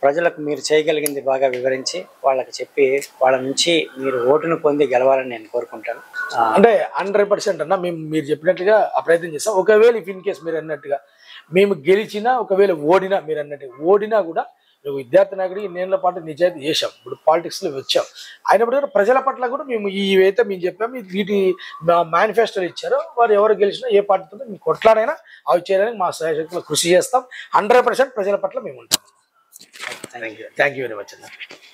ప్రజలకు మీరు చేయగలిగింది బాగా వివరించి వాళ్ళకి చెప్పి వాళ్ళ నుంచి మీరు ఓటును పొంది గెలవాలని నేను కోరుకుంటాను. అంటే 100% అన్న మీరు చెప్పినట్టుగా ఆ ప్రయత్నం చేస్తాం. ఒకవేళ ఇన్ కేసు మీరు అన్నట్టుగా మేము గెలిచినా, ఒకవేళ ఓడినా, మీరు అన్నట్టుగా ఓడినా కూడా నువ్వు విద్యార్థి నాయకుడు ఇన్నేళ్ల పాటు నిజాయితీ చేశాం, ఇప్పుడు పాలిటిక్స్లో వచ్చాం. అయినప్పుడు కూడా ప్రజల పట్ల కూడా మేము ఇవైతే మేము చెప్పాము, వీటి మేనిఫెస్టోలు ఇచ్చారో వారు ఎవరు గెలిచినా ఏ పార్టీతో మేము కొట్లాడైనా అవి చేయడానికి మా సహాయశక్తిలో కృషి చేస్తాం. 100% ప్రజల పట్ల మేము ఉంటాం. థ్యాంక్ యూ వెరీ మచ్ అన్న.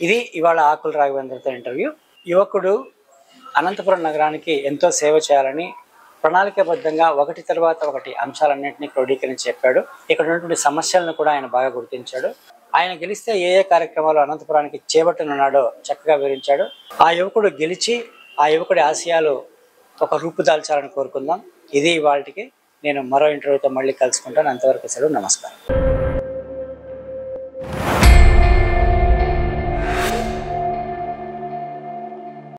ఇది ఇవాళ ఆకుల రాఘవేంద్రతో ఇంటర్వ్యూ. యువకుడు అనంతపురం నగరానికి ఎంతో సేవ చేయాలని ప్రణాళికాబద్ధంగా ఒకటి తర్వాత ఒకటి అంశాలన్నింటినీ క్రోడీకరించి చెప్పాడు. ఇక్కడ ఉన్నటువంటి సమస్యలను కూడా ఆయన బాగా గుర్తించాడు. ఆయన గెలిస్తే ఏ కార్యక్రమాలు అనంతపురానికి చేపట్టనున్నాడో చక్కగా వివరించాడు. ఆ యువకుడు గెలిచి ఆ యువకుడి ఆశయాలు ఒక రూపుదాల్చాలని కోరుకుందాం. ఇది ఇవాళకి. నేను మరో ఇంటర్వ్యూతో మళ్ళీ కలుసుకుంటాను. అంతవరకు సెలవు. నమస్కారం.